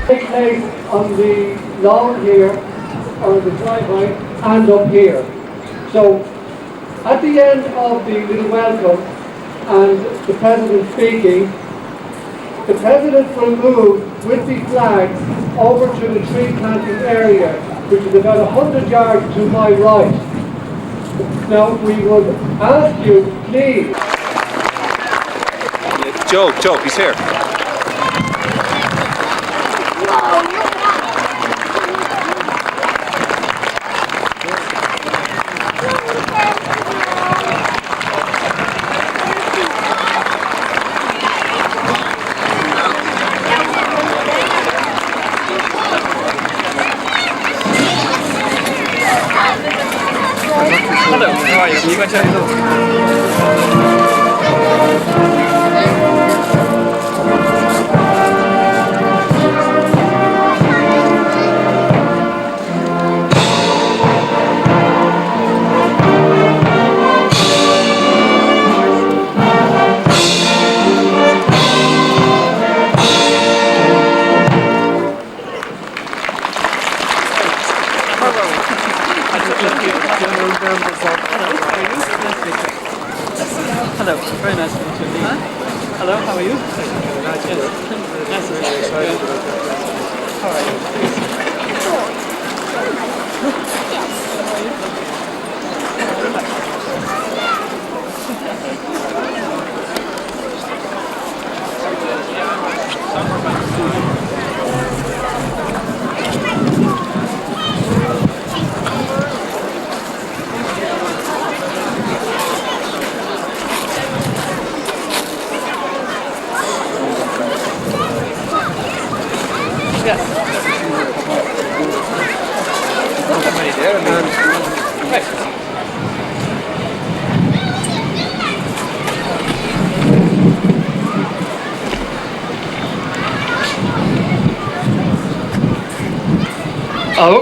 Take place on the lawn here, or the driveway, and up here. So, at the end of the little welcome and the President speaking, the President will move with the flags over to the tree planting area, which is about 100 yards to my right. Now, we would ask you, please. Joe, he's here. Hello, how are you? You got your Hello, very nice to meet you. Huh? Hello, how are you? Nice to meet you. How are you?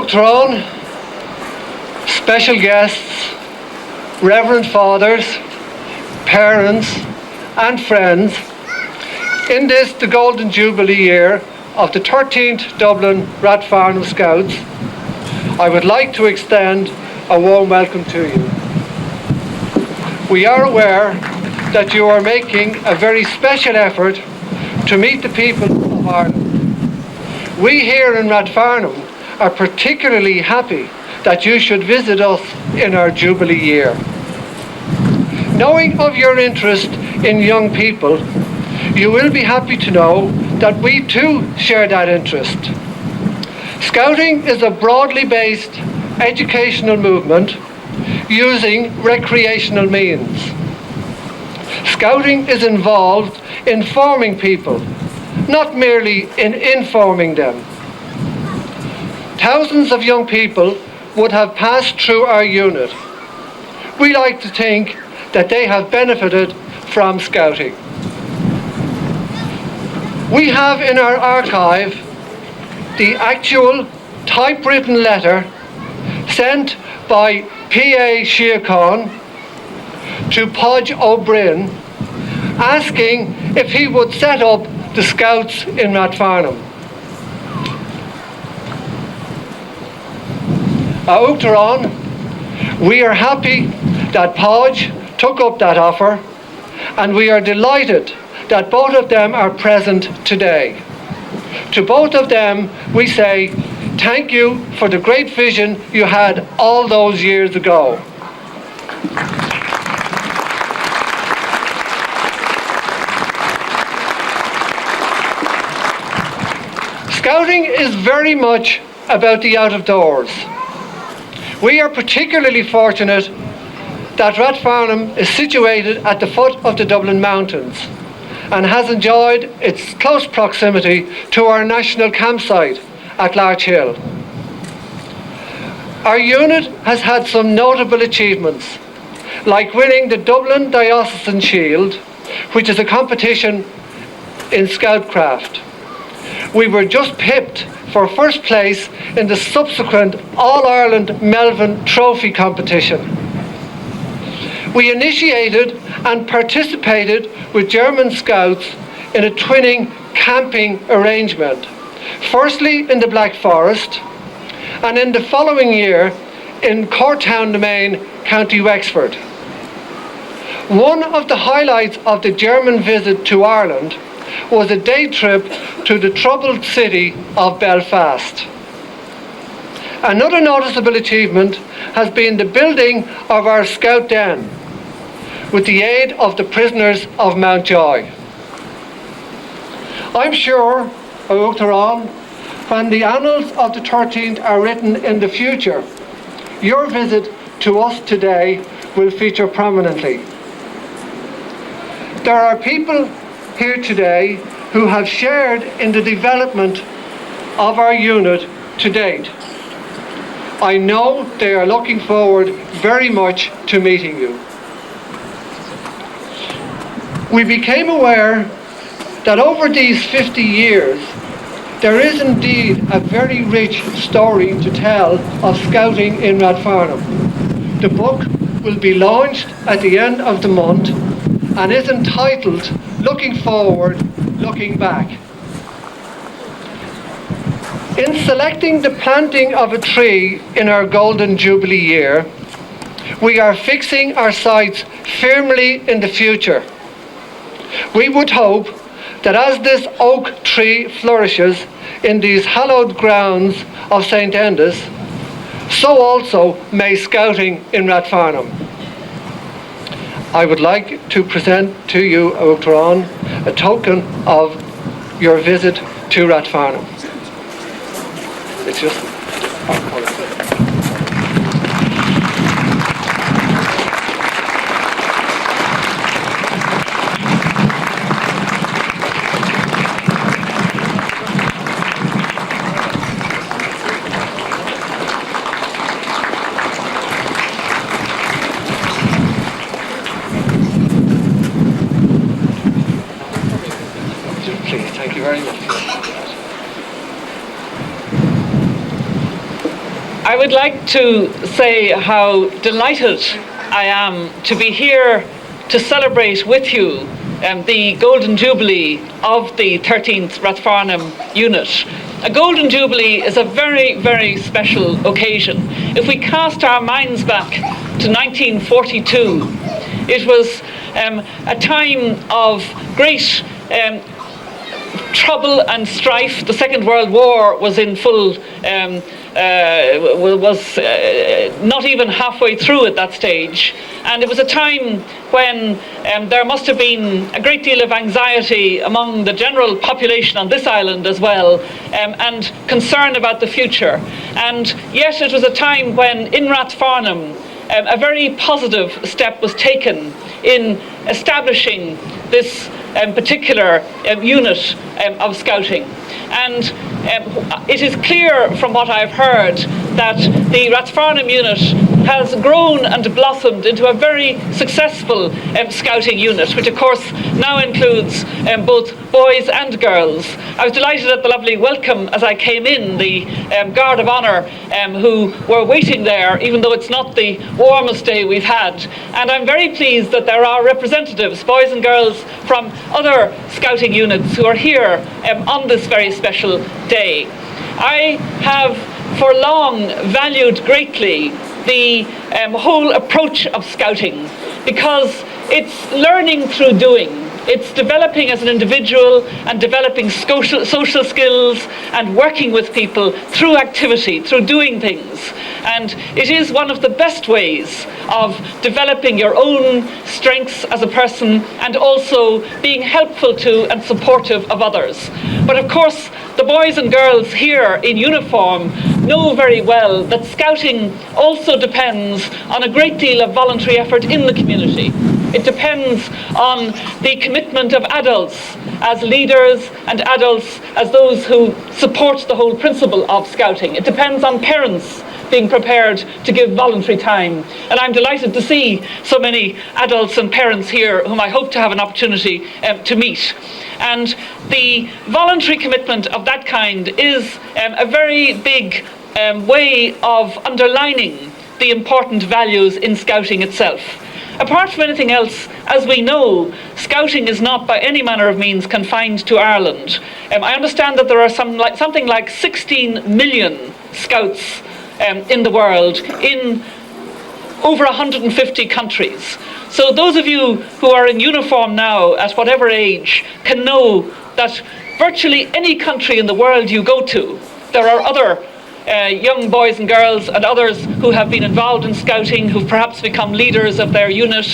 Throne, special guests, reverend fathers, parents and friends, in this, the Golden Jubilee year of the 13th Dublin Rathfarnham Scouts, I would like to extend a warm welcome to you. We are aware that you are making a very special effort to meet the people of Ireland. We here in Rathfarnham are particularly happy that you should visit us in our Jubilee year. Knowing of your interest in young people, you will be happy to know that we too share that interest. Scouting is a broadly based educational movement using recreational means. Scouting is involved in forming people, not merely in informing them. Thousands of young people would have passed through our unit. We like to think that they have benefited from Scouting. We have in our archive the actual typewritten letter sent by P.A. Sheacon to Podge O'Brien asking if he would set up the Scouts in Rathfarnham. Uachtaráin, we are happy that Podge took up that offer, and we are delighted that both of them are present today. To both of them, we say thank you for the great vision you had all those years ago. Scouting is very much about the out of doors. We are particularly fortunate that Rathfarnham is situated at the foot of the Dublin Mountains and has enjoyed its close proximity to our national campsite at Larch Hill. Our unit has had some notable achievements, like winning the Dublin Diocesan Shield, which is a competition in Scoutcraft. We were just pipped for first place in the subsequent All-Ireland Melvin Trophy competition. We initiated and participated with German Scouts in a twinning camping arrangement, firstly in the Black Forest, and in the following year in Courtown-na-Main, County Wexford. One of the highlights of the German visit to Ireland was a day trip to the troubled city of Belfast. Another noticeable achievement has been the building of our Scout Den with the aid of the prisoners of Mountjoy. I'm sure, Uachtaráin, when the annals of the 13th are written in the future, your visit to us today will feature prominently. There are people here today who have shared in the development of our unit to date. I know they are looking forward very much to meeting you. We became aware that over these 50 years, there is indeed a very rich story to tell of Scouting in Rathfarnham. The book will be launched at the end of the month and is entitled Looking Forward, Looking Back. In selecting the planting of a tree in our Golden Jubilee year, we are fixing our sights firmly in the future. We would hope that as this oak tree flourishes in these hallowed grounds of St. Enda's, so also may Scouting in Rathfarnham. I would like to present to you, Uachtaráin, a token of your visit to Rathfarnham. It's just please, thank you very much. I would like to say how delighted I am to be here to celebrate with you the Golden Jubilee of the 13th Rathfarnham unit. A Golden Jubilee is a very, very special occasion. If we cast our minds back to 1942, it was a time of great trouble and strife. The Second World War was in full, was not even halfway through at that stage. And it was a time when there must have been a great deal of anxiety among the general population on this island as well, and concern about the future. And yet it was a time when in Rathfarnham a very positive step was taken in establishing this particular unit of Scouting. And it is clear from what I've heard that the Rathfarnham unit has grown and blossomed into a very successful scouting unit, which of course now includes both boys and girls. I was delighted at the lovely welcome as I came in, the Guard of Honour who were waiting there, even though it's not the warmest day we've had. And I'm very pleased that there are representatives, boys and girls from other scouting units who are here on this very special day. I have for long valued greatly the whole approach of scouting, because it's learning through doing. It's developing as an individual and developing social skills and working with people through activity, through doing things. And it is one of the best ways of developing your own strengths as a person and also being helpful to and supportive of others. But of course, the boys and girls here in uniform know very well that scouting also depends on a great deal of voluntary effort in the community. It depends on the commitment of adults as leaders and adults as those who support the whole principle of scouting. It depends on parents being prepared to give voluntary time. And I'm delighted to see so many adults and parents here whom I hope to have an opportunity to meet. And the voluntary commitment of that kind is a very big way of underlining the important values in scouting itself. Apart from anything else, as we know, scouting is not by any manner of means confined to Ireland. I understand that there are something like 16 million scouts in the world, in over 150 countries. So those of you who are in uniform now, at whatever age, can know that virtually any country in the world you go to, there are other young boys and girls and others who have been involved in scouting, who've perhaps become leaders of their unit,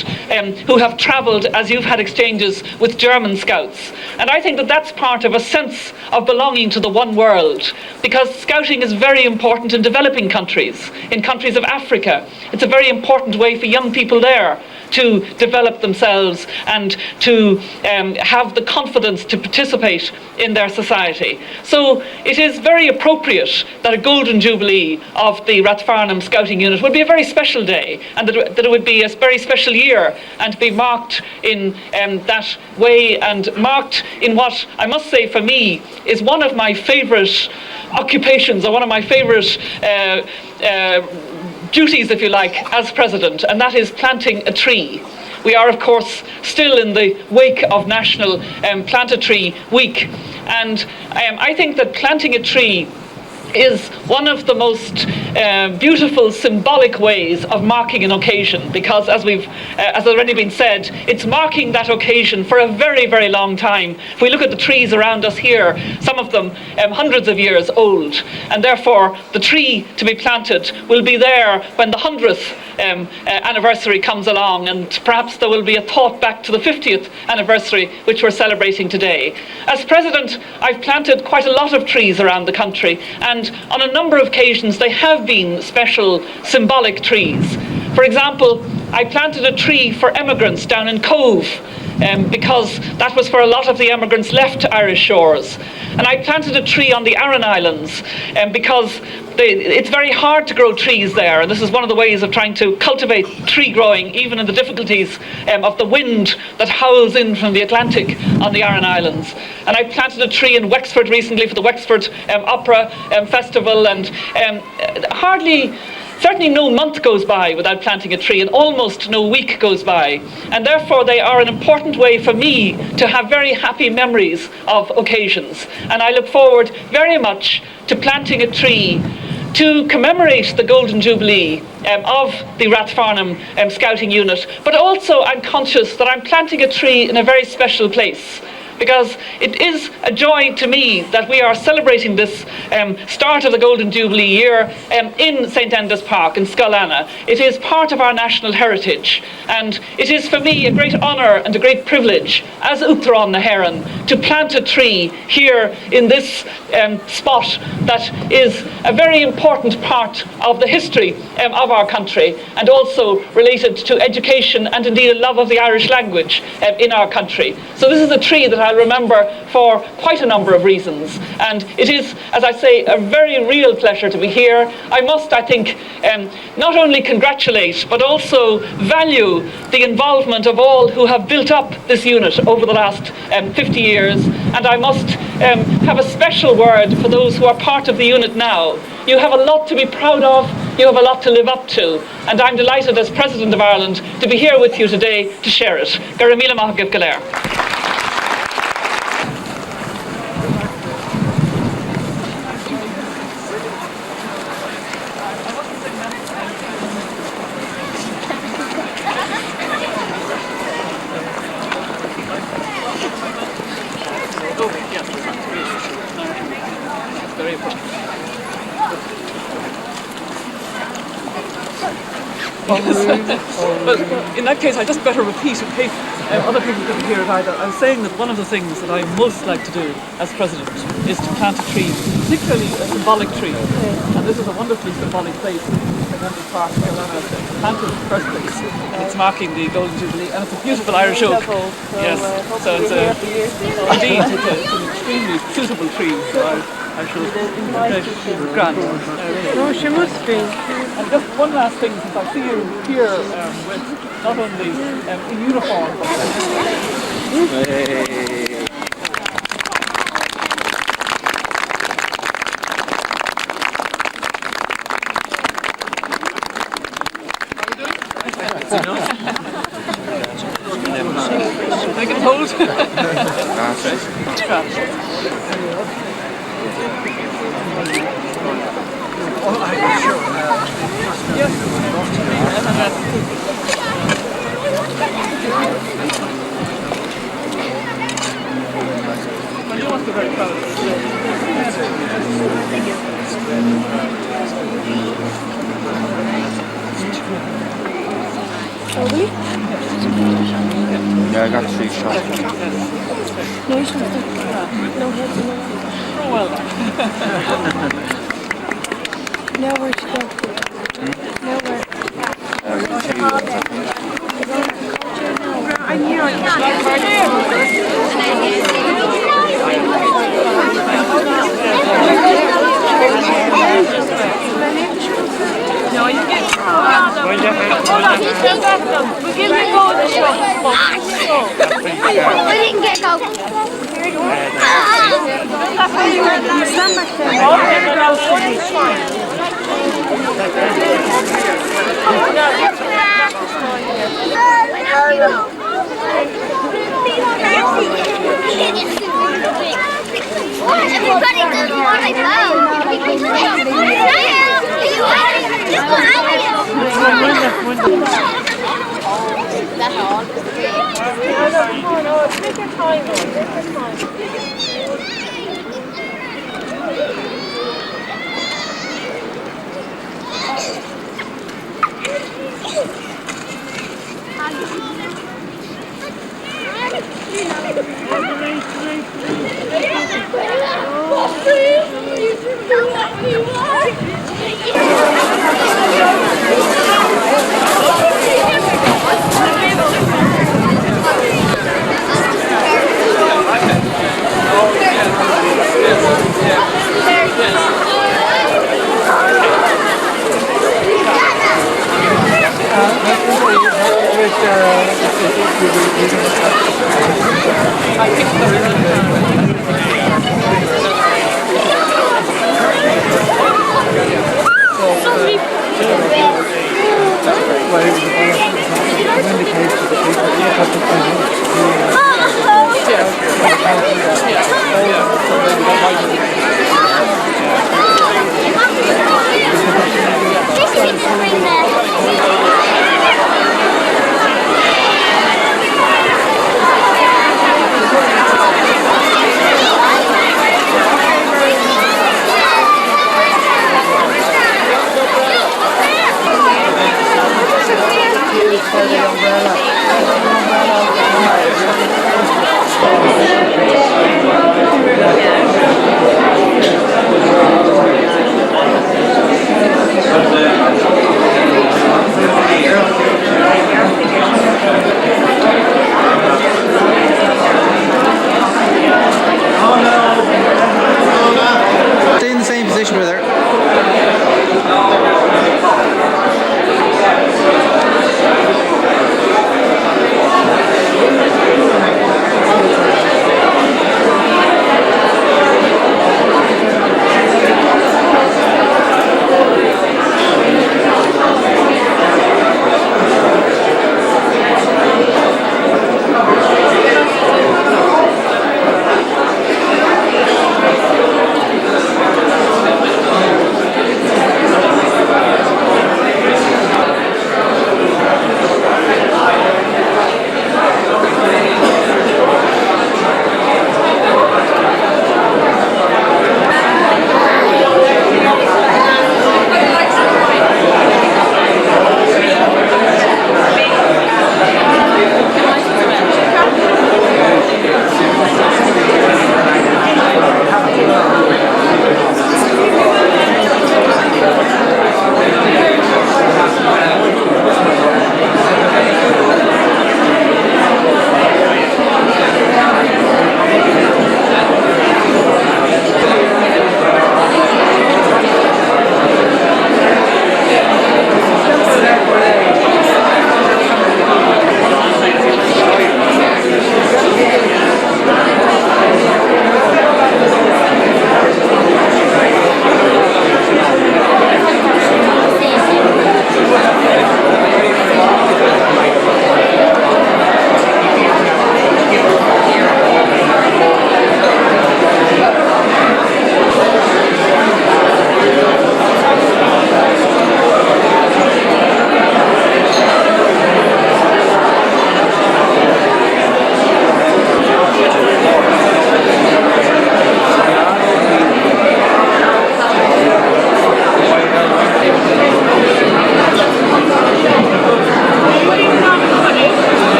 who have travelled, as you've had exchanges with German scouts. And I think that that's part of a sense of belonging to the one world, because scouting is very important in developing countries, in countries of Africa. It's a very important way for young people there to develop themselves and to have the confidence to participate in their society. So it is very appropriate that a Golden Jubilee of the Rathfarnham Scouting Unit would be a very special day, and that it would be a very special year and be marked in that way, and marked in what I must say for me is one of my favourite occupations, or one of my favourite duties, if you like, as president, and that is planting a tree. We are, of course, still in the wake of National Plant a Tree Week, and I think that planting a tree is one of the most beautiful symbolic ways of marking an occasion, because as already been said, it's marking that occasion for a very, very long time. If we look at the trees around us here, some of them hundreds of years old, and therefore the tree to be planted will be there when the 100th anniversary comes along, and perhaps there will be a thought back to the 50th anniversary, which we're celebrating today. As president, I've planted quite a lot of trees around the country, and on a number of occasions they have been special symbolic trees. For example, I planted a tree for emigrants down in Cove, because that was where a lot of the emigrants left Irish shores. And I planted a tree on the Aran Islands because it's very hard to grow trees there, and this is one of the ways of trying to cultivate tree growing, even in the difficulties of the wind that howls in from the Atlantic on the Aran Islands. And I planted a tree in Wexford recently for the Wexford Opera Festival, and certainly no month goes by without planting a tree, and almost no week goes by. And therefore they are an important way for me to have very happy memories of occasions. And I look forward very much to planting a tree to commemorate the Golden Jubilee of the Rathfarnham Scouting Unit. But also I'm conscious that I'm planting a tree in a very special place, because it is a joy to me that we are celebrating this start of the Golden Jubilee year in St Enda's Park in Scollana. It is part of our national heritage, and it is for me a great honour and a great privilege as Uachtaráin na hÉireann to plant a tree here in this spot that is a very important part of the history of our country, and also related to education and indeed a love of the Irish language in our country. So this is a tree that I'll remember for quite a number of reasons. And it is, as I say, a very real pleasure to be here. I must, I think, not only congratulate, but also value the involvement of all who have built up this unit over the last 50 years. And I must have a special word for those who are part of the unit now. You have a lot to be proud of, you have a lot to live up to, and I'm delighted as President of Ireland to be here with you today to share it. Garamila Mahagib Galer. Well, in that case, I just better repeat in case other people couldn't hear it either. I was saying that one of the things that I most like to do as President is to plant a tree, particularly a symbolic tree. And this is a wonderfully symbolic place. Park, Carolina, planted in the first place. It's marking the Golden Jubilee, and it's a beautiful Irish oak. Yes, so it's indeed it's an extremely suitable tree. So I shall grant. No, she must be. And just one last thing, since I see you here with not only in uniform, but make it hold. You must be very proud of this. Yeah, I got 3 shots. No, you shouldn't. No heads, no. Oh, well done. Now where to go? Now where? I'm here on No, you get we give me go the shot. We didn't get go. Stand back there. Everybody does what I That's all. Take your time, take your time.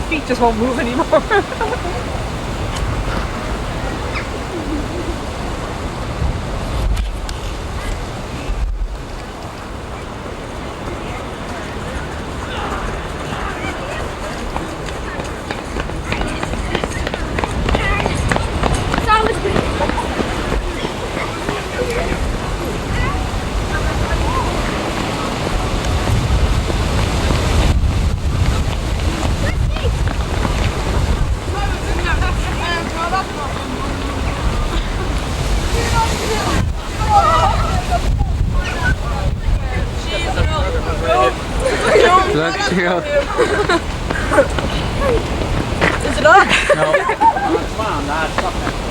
feet just won't move anymore. Look, chill. Is it up? No. Come on, lad. Stop it.